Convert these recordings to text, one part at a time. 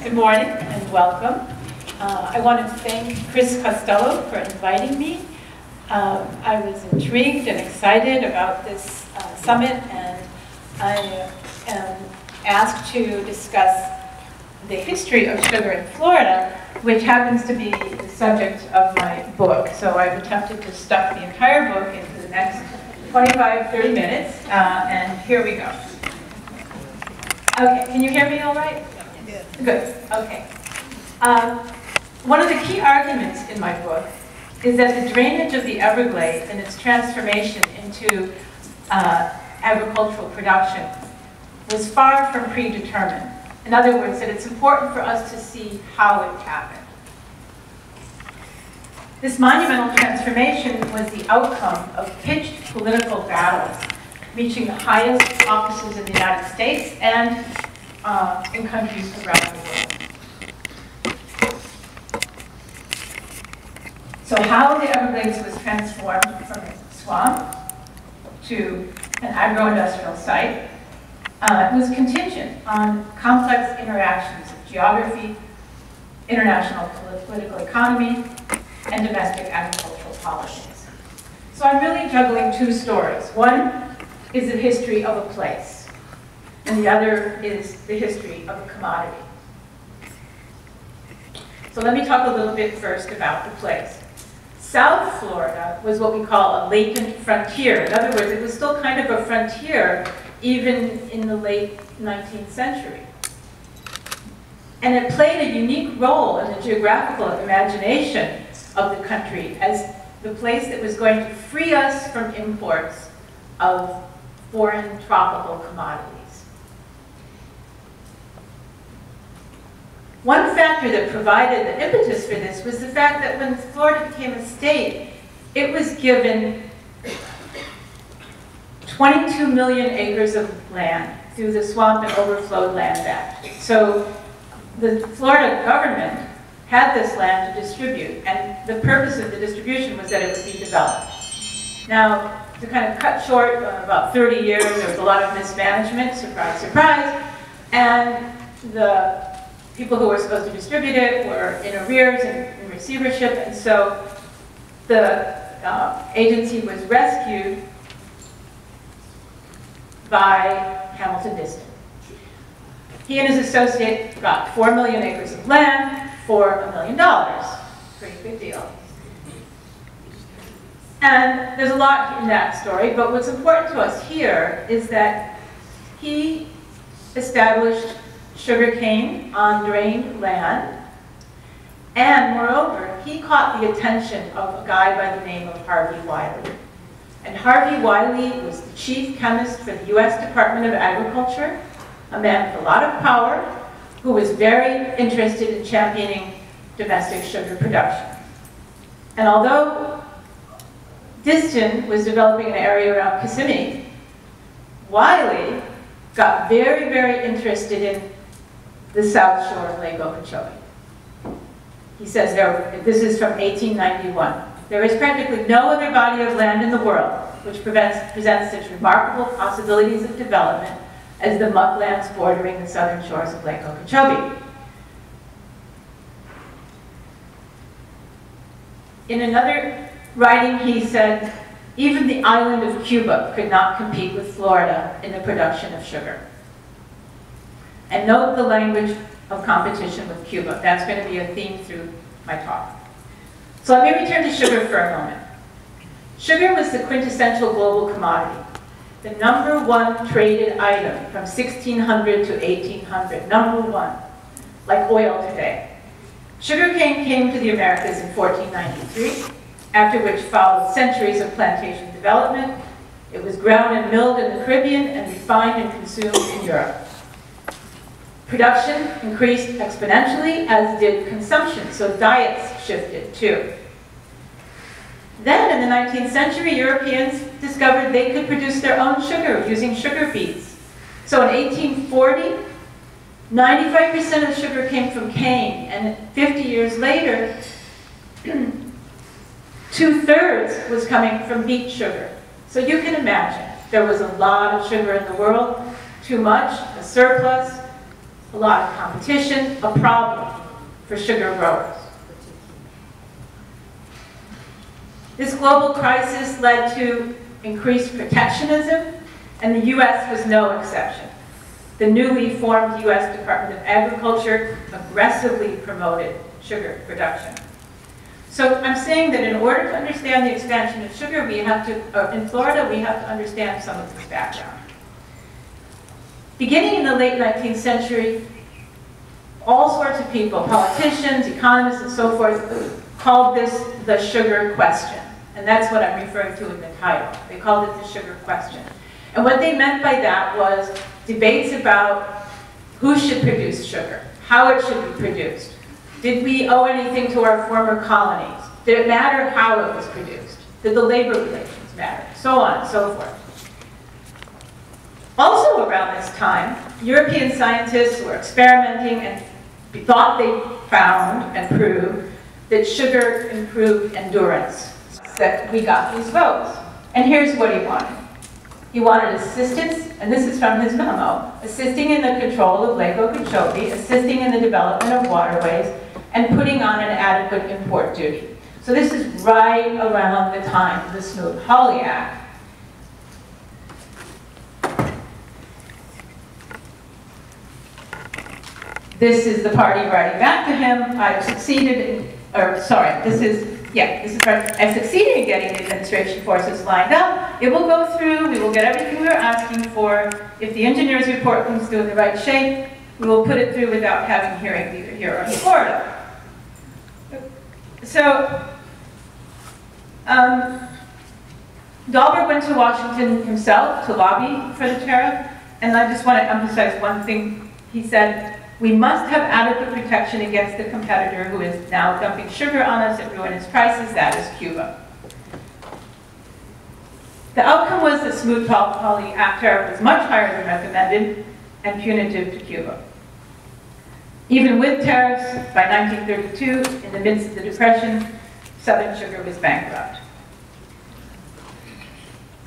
Good morning and welcome. I want to thank Chris Costello for inviting me. I was intrigued and excited about this summit, and I am asked to discuss the history of sugar in Florida, which happens to be the subject of my book. So I've attempted to stuff the entire book into the next 25-30 minutes, and here we go. Okay, can you hear me all right? Yeah. Good, okay. One of the key arguments in my book is that the drainage of the Everglades and its transformation into agricultural production was far from predetermined. In other words, that it's important for us to see how it happened. This monumental transformation was the outcome of pitched political battles, reaching the highest offices in the United States and in countries around the world. So how the Everglades was transformed from a swamp to an agro-industrial site was contingent on complex interactions of geography, international political economy, and domestic agricultural policies. So I'm really juggling two stories. One is the history of a place, and the other is the history of a commodity. So let me talk a little bit first about the place. South Florida was what we call a latent frontier. In other words, it was still kind of a frontier even in the late 19th century. And it played a unique role in the geographical imagination of the country as the place that was going to free us from imports of foreign tropical commodities. One factor that provided the impetus for this was the fact that when Florida became a state, it was given 22 million acres of land through the Swamp and Overflowed Land Act. So the Florida government had this land to distribute, and the purpose of the distribution was that it would be developed. Now, to kind of cut short, about 30 years, there was a lot of mismanagement, surprise, surprise, and the people who were supposed to distribute it were in arrears and in receivership, and so the agency was rescued by Hamilton Diston. He and his associate got 4 million acres of land for $1 million. Pretty big deal. And there's a lot in that story, but what's important to us here is that he established sugarcane on drained land, and moreover, he caught the attention of a guy by the name of Harvey Wiley. And Harvey Wiley was the chief chemist for the US Department of Agriculture, a man with a lot of power, who was very interested in championing domestic sugar production. And although Diston was developing an area around Kissimmee, Wiley got very, very interested in the south shore of Lake Okeechobee. He says this is from 1891. There is practically no other body of land in the world which presents such remarkable possibilities of development as the mucklands bordering the southern shores of Lake Okeechobee. In another writing, he said, even the island of Cuba could not compete with Florida in the production of sugar. And note the language of competition with Cuba. That's going to be a theme through my talk. So let me return to sugar for a moment. Sugar was the quintessential global commodity, the #1 traded item from 1600 to 1800, #1, like oil today. Sugarcane came to the Americas in 1493, after which followed centuries of plantation development. It was ground and milled in the Caribbean and refined and consumed in Europe. Production increased exponentially, as did consumption, so diets shifted too. Then, in the 19th century, Europeans discovered they could produce their own sugar using sugar beets. So in 1840, 95% of sugar came from cane, and 50 years later, 2/3 was coming from beet sugar. So you can imagine, there was a lot of sugar in the world, too much, a surplus, a lot of competition, a problem for sugar growers. This global crisis led to increased protectionism, and the US was no exception. The newly formed US Department of Agriculture aggressively promoted sugar production. So I'm saying that in order to understand the expansion of sugar, we have to, in Florida, we have to understand some of this background. Beginning in the late 19th century, all sorts of people, politicians, economists, and so forth, called this the sugar question. And that's what I'm referring to in the title. They called it the sugar question. And what they meant by that was debates about who should produce sugar, how it should be produced. Did we owe anything to our former colonies? Did it matter how it was produced? Did the labor relations matter? So on and so forth. Also around this time, European scientists were experimenting and thought they found and proved that sugar improved endurance, that we got these votes. And here's what he wanted. He wanted assistance, and this is from his memo, assisting in the control of Lake Okeechobee, assisting in the development of waterways, and putting on an adequate import duty. So this is right around the time of the Smoot-Hawley Act. This is the party writing back to him. I've succeeded in, I succeeded in getting the administration forces lined up. It will go through, we will get everything we're asking for. If the engineer's report comes through in the right shape, we will put it through without having hearings either here or in Florida. So, Dahlberg went to Washington himself to lobby for the tariff, and I just want to emphasize one thing. He said, we must have adequate protection against the competitor who is now dumping sugar on us at ruinous prices, that is Cuba. The outcome was that Smoot-Hawley Act tariff was much higher than recommended and punitive to Cuba. Even with tariffs, by 1932, in the midst of the Depression, Southern sugar was bankrupt.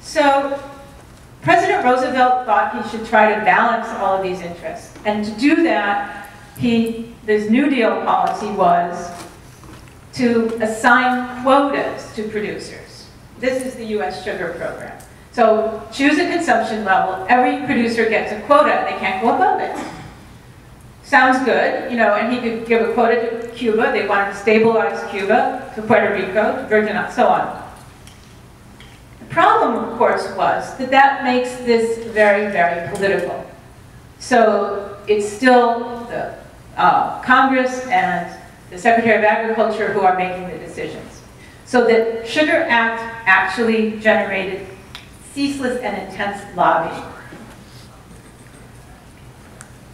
So, President Roosevelt thought he should try to balance all of these interests. And to do that, his New Deal policy was to assign quotas to producers. This is the US sugar program. So choose a consumption level, every producer gets a quota, they can't go above it. Sounds good, you know, and he could give a quota to Cuba, they wanted to stabilize Cuba, to Puerto Rico, to Virgin Islands, so on. The problem, of course, was that that makes this very, very political. So it's still the Congress and the Secretary of Agriculture who are making the decisions. So the Sugar Act actually generated ceaseless and intense lobbying.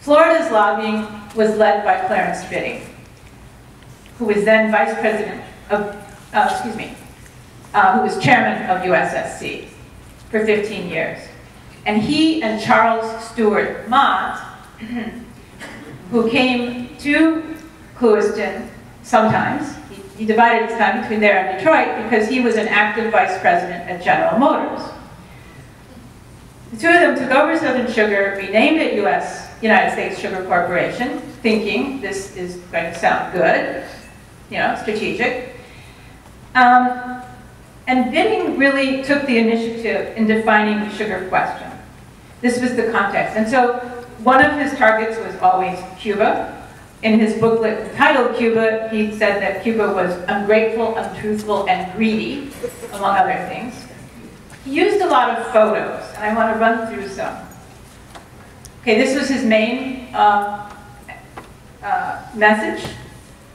Florida's lobbying was led by Clarence Fitting, who was then vice president of, who was chairman of USSC for 15 years. And he and Charles Stewart Mott, who came to Clewiston sometimes, he divided his time between there and Detroit because he was an active vice president at General Motors. The two of them took over Southern Sugar, renamed it United States Sugar Corporation, thinking this is going to sound good, you know, strategic. And Fitting really took the initiative in defining the sugar question. This was the context. And so one of his targets was always Cuba. In his booklet entitled Cuba, he said that Cuba was ungrateful, untruthful, and greedy, among other things. He used a lot of photos, and I want to run through some. Okay, this was his main message.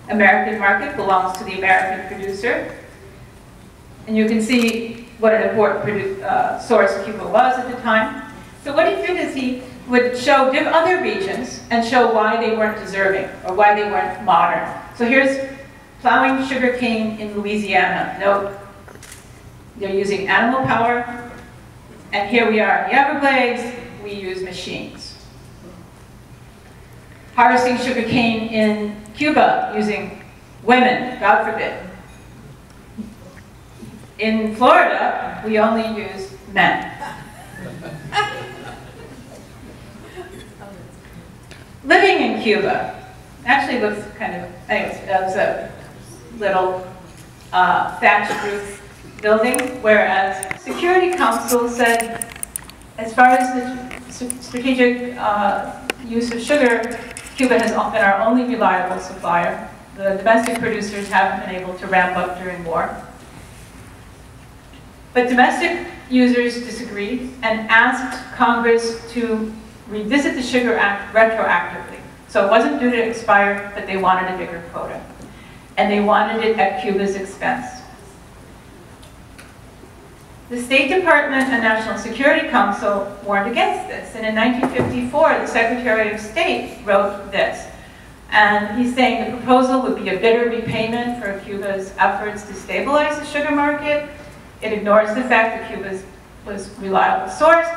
American market belongs to the American producer. And you can see what an important source Cuba was at the time. So what he did is he would show other regions and show why they weren't deserving or why they weren't modern. So here's plowing sugarcane in Louisiana. Note, they're using animal power. And here we are in the Everglades, we use machines. Harvesting sugarcane in Cuba using women, God forbid. In Florida, we only use men. Living in Cuba actually looks kind of, anyways, it was a little thatched roof building, whereas Security Council said, as far as the strategic use of sugar, Cuba has been our only reliable supplier. The domestic producers haven't been able to ramp up during war. But domestic users disagreed and asked Congress to revisit the Sugar Act retroactively. So it wasn't due to expire, but they wanted a bigger quota. And they wanted it at Cuba's expense. The State Department and National Security Council warned against this. And in 1954, the Secretary of State wrote this. And he's saying the proposal would be a bitter repayment for Cuba's efforts to stabilize the sugar market. It ignores the fact that Cuba was a reliable source.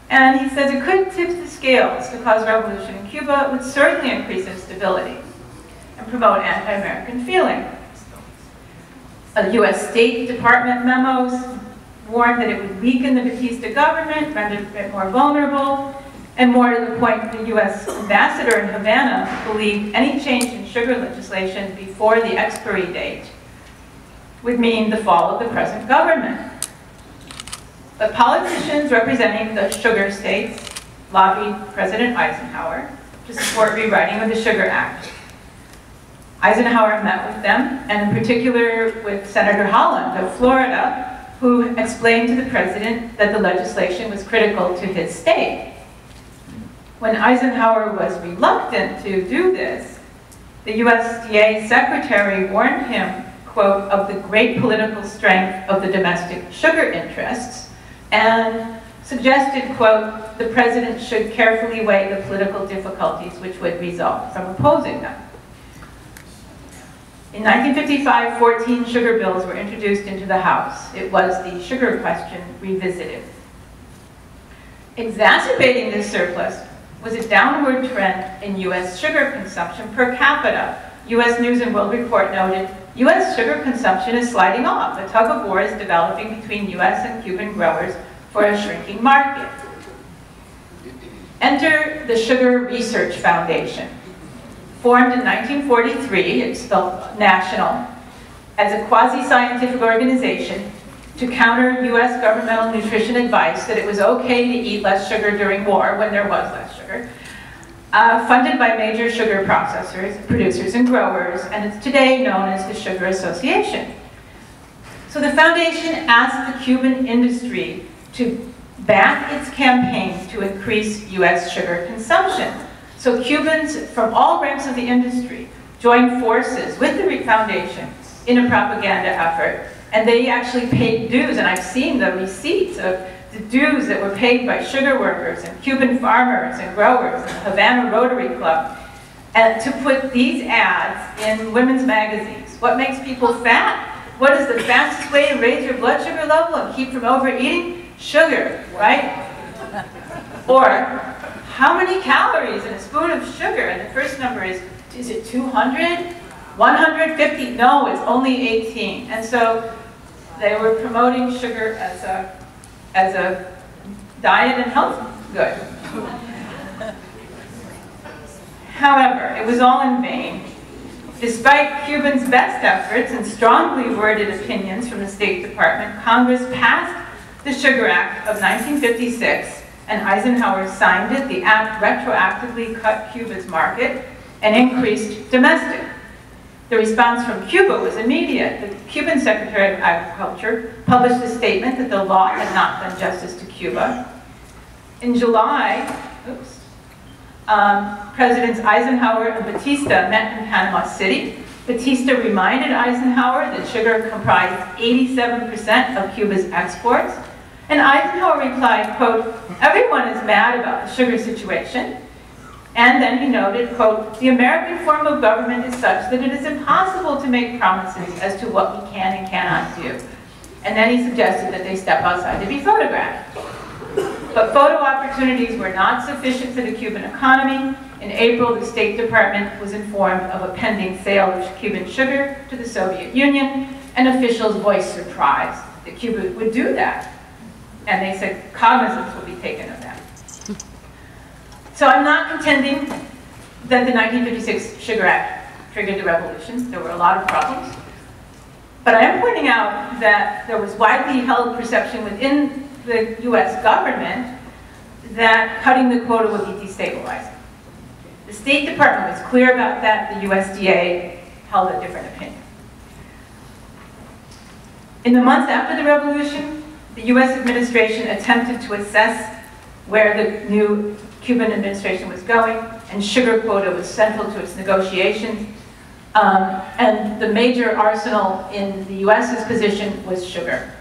And he says it could tip the scales to cause revolution in Cuba, would certainly increase instability and promote anti-American feeling. U.S. State Department memos warned that it would weaken the Batista government, render it more vulnerable, and more to the point, the U.S. ambassador in Havana believed any change in sugar legislation before the expiry date would mean the fall of the present government. But politicians representing the sugar states lobbied President Eisenhower to support rewriting of the Sugar Act. Eisenhower met with them, and in particular with Senator Holland of Florida, who explained to the president that the legislation was critical to his state. When Eisenhower was reluctant to do this, the USDA secretary warned him, quote, of the great political strength of the domestic sugar interests, and suggested, quote, the president should carefully weigh the political difficulties which would result from opposing them. In 1955, 14 sugar bills were introduced into the House. It was the sugar question revisited. Exacerbating this surplus was a downward trend in U.S. sugar consumption per capita. U.S. News and World Report noted, U.S. sugar consumption is sliding off. A tug of war is developing between U.S. and Cuban growers for a shrinking market. Enter the Sugar Research Foundation. Formed in 1943, it's the national, as a quasi-scientific organization to counter U.S. governmental nutrition advice that it was okay to eat less sugar during war when there was less sugar. Funded by major sugar processors, producers, and growers, and it's today known as the Sugar Association. So the foundation asked the Cuban industry to back its campaign to increase U.S. sugar consumption. So Cubans from all ranks of the industry joined forces with the foundation in a propaganda effort, and they actually paid dues, and I've seen the receipts of the dues that were paid by sugar workers and Cuban farmers and growers and the Havana Rotary Club, and to put these ads in women's magazines. What makes people fat? What is the fastest way to raise your blood sugar level and keep from overeating? Sugar, right? Or, how many calories in a spoon of sugar? And the first number is it 200? 150? No, it's only 18. And so they were promoting sugar as a diet and health good. However, it was all in vain. Despite Cubans' best efforts and strongly worded opinions from the State Department, Congress passed the Sugar Act of 1956, and Eisenhower signed it. The act retroactively cut Cuba's market and increased domestic. The response from Cuba was immediate. The Cuban Secretary of Agriculture published a statement that the law had not done justice to Cuba. In July, Presidents Eisenhower and Batista met in Panama City. Batista reminded Eisenhower that sugar comprised 87% of Cuba's exports. And Eisenhower replied, quote, everyone is mad about the sugar situation. And then he noted, quote, the American form of government is such that it is impossible to make promises as to what we can and cannot do. And then he suggested that they step outside to be photographed. But photo opportunities were not sufficient for the Cuban economy. In April, the State Department was informed of a pending sale of Cuban sugar to the Soviet Union, and officials voiced surprise that Cuba would do that. And they said cognizance will be taken of that. So I'm not contending that the 1956 Sugar Act triggered the revolution. There were a lot of problems. But I am pointing out that there was widely held perception within the US government that cutting the quota would be destabilizing. The State Department was clear about that. The USDA held a different opinion. In the months after the revolution, the US administration attempted to assess where the new Cuban administration was going, and sugar quota was central to its negotiations. And the major arsenal in the US's position was sugar.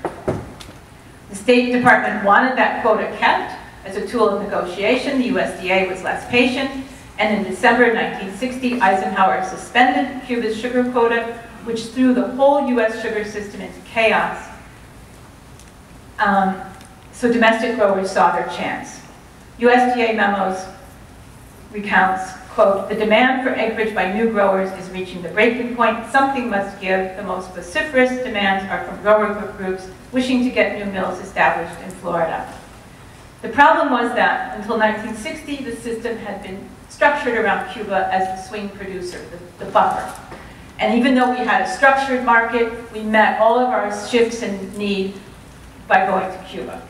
The State Department wanted that quota kept as a tool of negotiation. The USDA was less patient, and in December 1960, Eisenhower suspended Cuba's sugar quota, which threw the whole US sugar system into chaos. So domestic growers saw their chance. USDA memos recounts, quote, "The demand for acreage by new growers is reaching the breaking point. Something must give. The most vociferous demands are from grower groups wishing to get new mills established in Florida." The problem was that until 1960, the system had been structured around Cuba as the swing producer, the buffer. And even though we had a structured market, we met all of our shifts in need by going to Cuba.